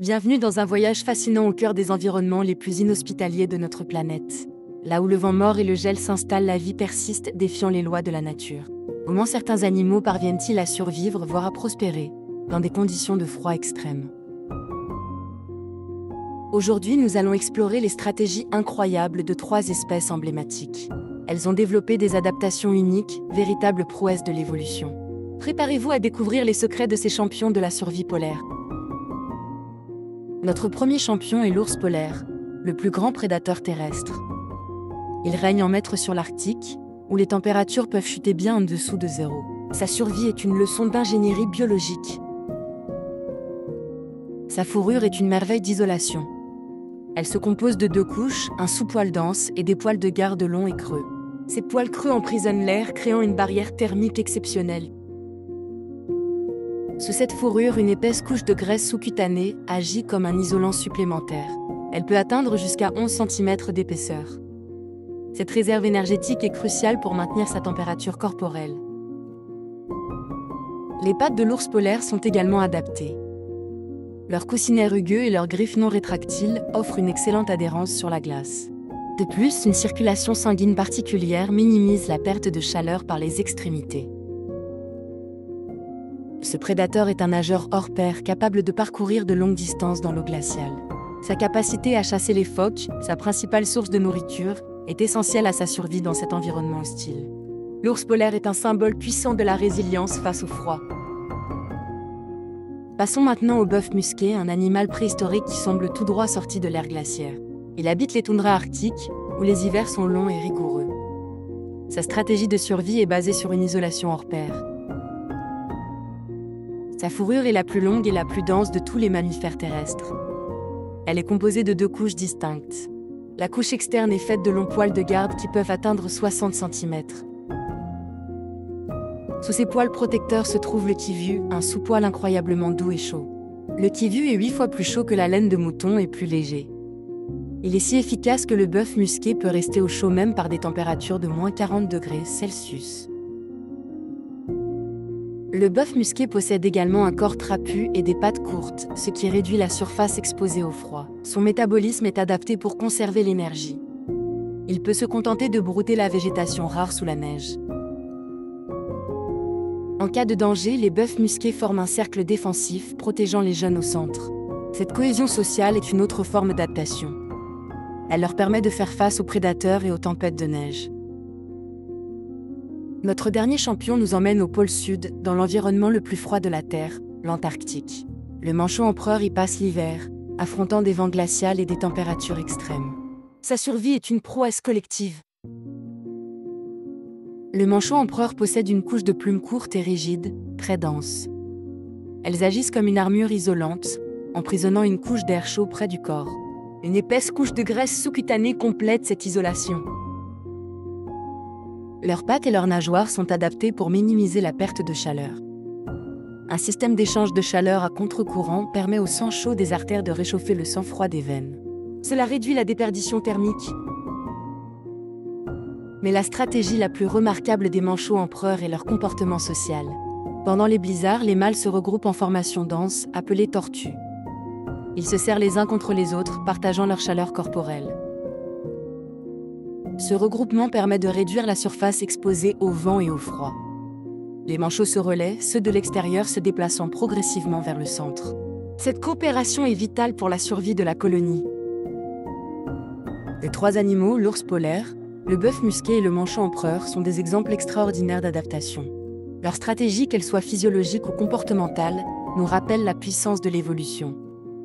Bienvenue dans un voyage fascinant au cœur des environnements les plus inhospitaliers de notre planète. Là où le vent mord et le gel s'installe, la vie persiste, défiant les lois de la nature. Comment certains animaux parviennent-ils à survivre, voire à prospérer, dans des conditions de froid extrême? Aujourd'hui, nous allons explorer les stratégies incroyables de 3 espèces emblématiques. Elles ont développé des adaptations uniques, véritables prouesses de l'évolution. Préparez-vous à découvrir les secrets de ces champions de la survie polaire. Notre premier champion est l'ours polaire, le plus grand prédateur terrestre. Il règne en maître sur l'Arctique, où les températures peuvent chuter bien en dessous de zéro. Sa survie est une leçon d'ingénierie biologique. Sa fourrure est une merveille d'isolation. Elle se compose de 2 couches, un sous-poil dense et des poils de garde longs et creux. Ces poils creux emprisonnent l'air, créant une barrière thermique exceptionnelle. Sous cette fourrure, une épaisse couche de graisse sous-cutanée agit comme un isolant supplémentaire. Elle peut atteindre jusqu'à 11 cm d'épaisseur. Cette réserve énergétique est cruciale pour maintenir sa température corporelle. Les pattes de l'ours polaire sont également adaptées. Leur coussinet rugueux et leurs griffes non rétractiles offrent une excellente adhérence sur la glace. De plus, une circulation sanguine particulière minimise la perte de chaleur par les extrémités. Ce prédateur est un nageur hors pair capable de parcourir de longues distances dans l'eau glaciale. Sa capacité à chasser les phoques, sa principale source de nourriture, est essentielle à sa survie dans cet environnement hostile. L'ours polaire est un symbole puissant de la résilience face au froid. Passons maintenant au bœuf musqué, un animal préhistorique qui semble tout droit sorti de l'ère glaciaire. Il habite les toundras arctiques, où les hivers sont longs et rigoureux. Sa stratégie de survie est basée sur une isolation hors pair. Sa fourrure est la plus longue et la plus dense de tous les mammifères terrestres. Elle est composée de 2 couches distinctes. La couche externe est faite de longs poils de garde qui peuvent atteindre 60 cm. Sous ces poils protecteurs se trouve le kivu, un sous-poil incroyablement doux et chaud. Le kivu est 8 fois plus chaud que la laine de mouton et plus léger. Il est si efficace que le bœuf musqué peut rester au chaud même par des températures de moins 40 degrés Celsius. Le bœuf musqué possède également un corps trapu et des pattes courtes, ce qui réduit la surface exposée au froid. Son métabolisme est adapté pour conserver l'énergie. Il peut se contenter de brouter la végétation rare sous la neige. En cas de danger, les bœufs musqués forment un cercle défensif, protégeant les jeunes au centre. Cette cohésion sociale est une autre forme d'adaptation. Elle leur permet de faire face aux prédateurs et aux tempêtes de neige. Notre dernier champion nous emmène au pôle Sud, dans l'environnement le plus froid de la Terre, l'Antarctique. Le manchot empereur y passe l'hiver, affrontant des vents glacials et des températures extrêmes. Sa survie est une prouesse collective. Le manchot empereur possède une couche de plumes courtes et rigides, très dense. Elles agissent comme une armure isolante, emprisonnant une couche d'air chaud près du corps. Une épaisse couche de graisse sous-cutanée complète cette isolation. Leurs pattes et leurs nageoires sont adaptées pour minimiser la perte de chaleur. Un système d'échange de chaleur à contre-courant permet au sang chaud des artères de réchauffer le sang froid des veines. Cela réduit la déperdition thermique. Mais la stratégie la plus remarquable des manchots empereurs est leur comportement social. Pendant les blizzards, les mâles se regroupent en formations denses, appelées tortues. Ils se serrent les uns contre les autres, partageant leur chaleur corporelle. Ce regroupement permet de réduire la surface exposée au vent et au froid. Les manchots se relaient, ceux de l'extérieur se déplaçant progressivement vers le centre. Cette coopération est vitale pour la survie de la colonie. Les 3 animaux, l'ours polaire, le bœuf musqué et le manchot empereur, sont des exemples extraordinaires d'adaptation. Leur stratégie, qu'elle soit physiologique ou comportementale, nous rappelle la puissance de l'évolution.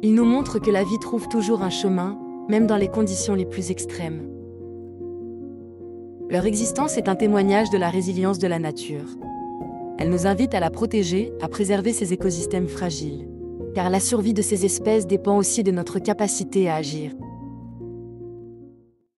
Ils nous montrent que la vie trouve toujours un chemin, même dans les conditions les plus extrêmes. Leur existence est un témoignage de la résilience de la nature. Elle nous invite à la protéger, à préserver ces écosystèmes fragiles. Car la survie de ces espèces dépend aussi de notre capacité à agir.